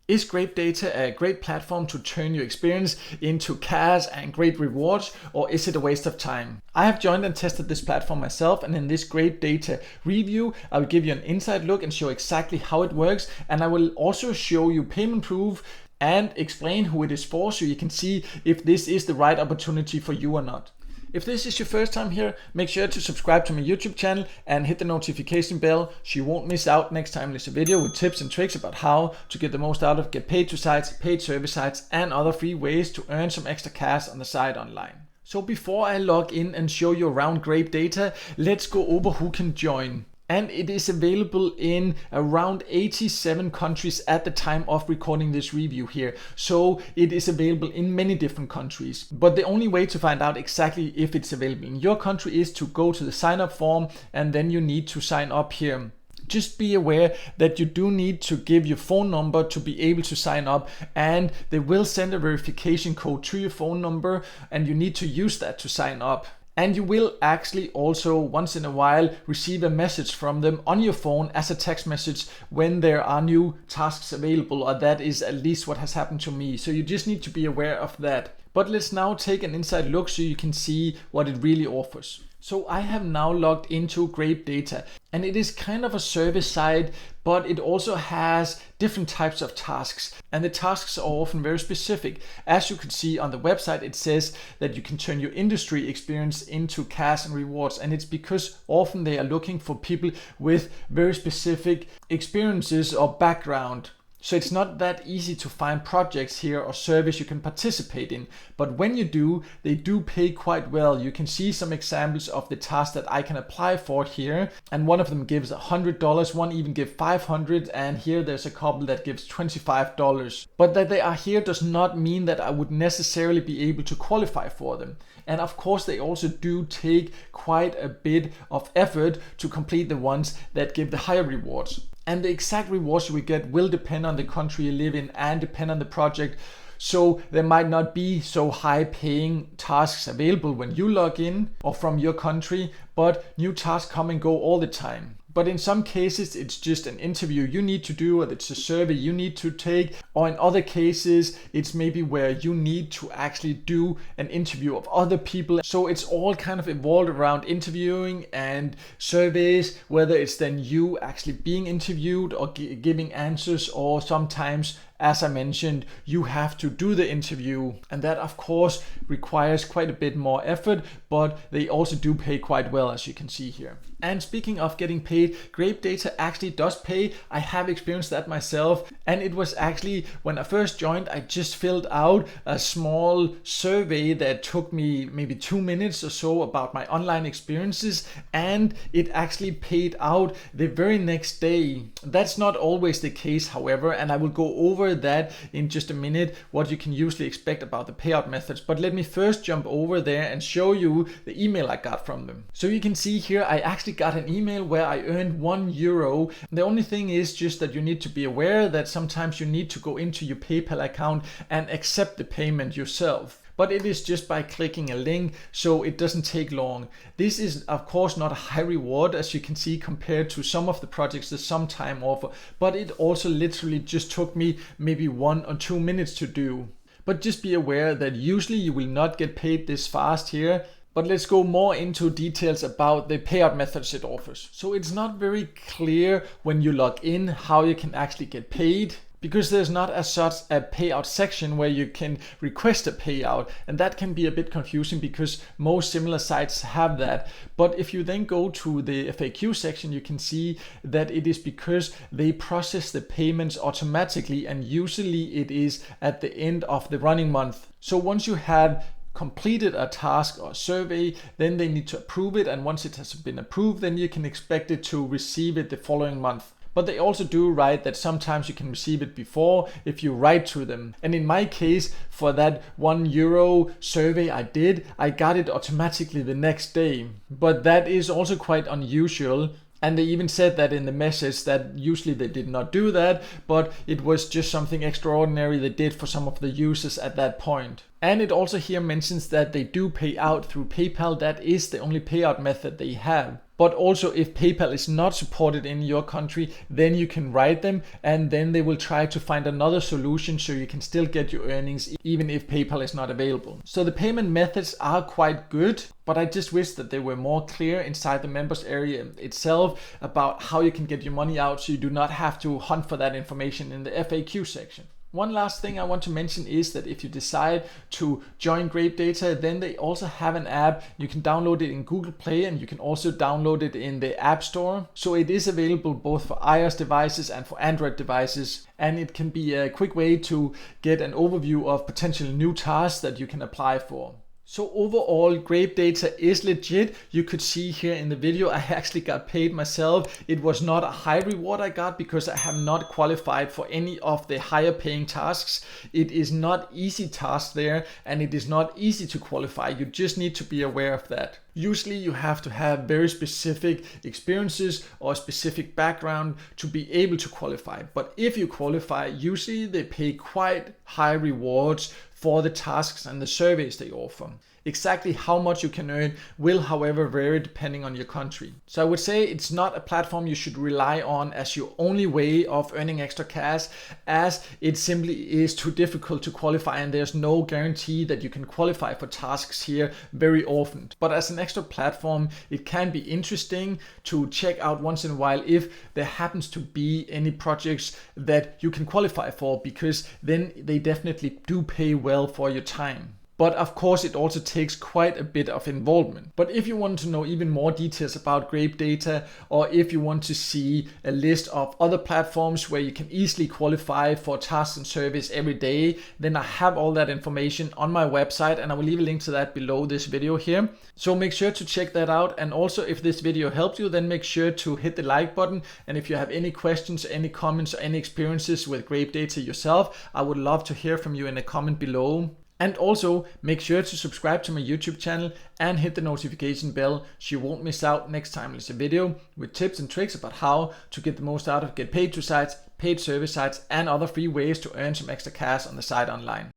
Is GrapeData a great platform to turn your experience into cash and great rewards, or is it a waste of time? I have joined and tested this platform myself, and in this GrapeData review, I will give you an inside look and show exactly how it works, and I will also show you payment proof and explain who it is for so you can see if this is the right opportunity for you or not. If this is your first time here, make sure to subscribe to my YouTube channel and hit the notification bell so you won't miss out next time there's a video with tips and tricks about how to get the most out of get paid to sites, paid service sites, and other free ways to earn some extra cash on the side online. So before I log in and show you around GrapeData, let's go over who can join. And it is available in around 87 countries at the time of recording this review here. So it is available in many different countries. But the only way to find out exactly if it's available in your country is to go to the sign up form, and then you need to sign up here. Just be aware that you do need to give your phone number to be able to sign up, and they will send a verification code to your phone number, and you need to use that to sign up. And you will actually also once in a while receive a message from them on your phone as a text message when there are new tasks available, or that is at least what has happened to me. So you just need to be aware of that. But let's now take an inside look so you can see what it really offers. So I have now logged into GrapeData, and it is kind of a service site, but it also has different types of tasks, and the tasks are often very specific. As you can see on the website, it says that you can turn your industry experience into cash and rewards, and it's because often they are looking for people with very specific experiences or background. So it's not that easy to find projects here or service you can participate in. But when you do, they do pay quite well. You can see some examples of the tasks that I can apply for here. And one of them gives $100, one even gives $500, and here there's a couple that gives $25. But that they are here does not mean that I would necessarily be able to qualify for them. And of course, they also do take quite a bit of effort to complete the ones that give the higher rewards. And the exact rewards you will get will depend on the country you live in and depend on the project. So there might not be so high paying tasks available when you log in or from your country, but new tasks come and go all the time. But in some cases, it's just an interview you need to do, or it's a survey you need to take. Or in other cases, it's maybe where you need to actually do an interview of other people. So it's all kind of evolved around interviewing and surveys, whether it's then you actually being interviewed or giving answers, or sometimes, as I mentioned, you have to do the interview, and that of course requires quite a bit more effort, but they also do pay quite well, as you can see here. And speaking of getting paid, GrapeData actually does pay. I have experienced that myself, and it was actually when I first joined, I just filled out a small survey that took me maybe 2 minutes or so about my online experiences, and it actually paid out the very next day. That's not always the case, however, and I will go over that in just a minute, what you can usually expect about the payout methods. But let me first jump over there and show you the email I got from them. So you can see here I actually got an email where I earned €1. The only thing is just that you need to be aware that sometimes you need to go into your PayPal account and accept the payment yourself. But it is just by clicking a link, so it doesn't take long. This is of course not a high reward, as you can see, compared to some of the projects that sometime offer, but it also literally just took me maybe 1 or 2 minutes to do. But just be aware that usually you will not get paid this fast here. But let's go more into details about the payout methods it offers. So it's not very clear when you log in how you can actually get paid, because there's not as such a payout section where you can request a payout, and that can be a bit confusing because most similar sites have that. But if you then go to the FAQ section, you can see that it is because they process the payments automatically, and usually it is at the end of the running month. So once you have completed a task or survey, then they need to approve it, and once it has been approved, then you can expect it to receive it the following month. But they also do write that sometimes you can receive it before if you write to them. And in my case, for that €1 survey I did, I got it automatically the next day. But that is also quite unusual. And they even said that in the message that usually they did not do that, but it was just something extraordinary they did for some of the users at that point. And it also here mentions that they do pay out through PayPal. That is the only payout method they have. But also if PayPal is not supported in your country, then you can write them and then they will try to find another solution so you can still get your earnings even if PayPal is not available. So the payment methods are quite good, but I just wish that they were more clear inside the members area itself about how you can get your money out so you do not have to hunt for that information in the FAQ section. One last thing I want to mention is that if you decide to join GrapeData, then they also have an app. You can download it in Google Play and you can also download it in the App Store. So it is available both for iOS devices and for Android devices. And it can be a quick way to get an overview of potential new tasks that you can apply for. So overall, GrapeData is legit. You could see here in the video, I actually got paid myself. It was not a high reward I got because I have not qualified for any of the higher paying tasks. It is not easy tasks there and it is not easy to qualify. You just need to be aware of that. Usually you have to have very specific experiences or a specific background to be able to qualify. But if you qualify, usually they pay quite high rewards for the tasks and the surveys they offer. Exactly how much you can earn will, however, vary depending on your country. So I would say it's not a platform you should rely on as your only way of earning extra cash, as it simply is too difficult to qualify and there's no guarantee that you can qualify for tasks here very often. But as an extra platform, it can be interesting to check out once in a while if there happens to be any projects that you can qualify for, because then they definitely do pay well for your time. But of course, it also takes quite a bit of involvement. But if you want to know even more details about GrapeData, or if you want to see a list of other platforms where you can easily qualify for tasks and surveys every day, then I have all that information on my website and I will leave a link to that below this video here. So make sure to check that out. And also if this video helped you, then make sure to hit the like button. And if you have any questions, any comments, or any experiences with GrapeData yourself, I would love to hear from you in a comment below. And also make sure to subscribe to my YouTube channel and hit the notification bell so you won't miss out next time there's a video with tips and tricks about how to get the most out of Get Paid to sites, paid service sites, and other free ways to earn some extra cash on the site online.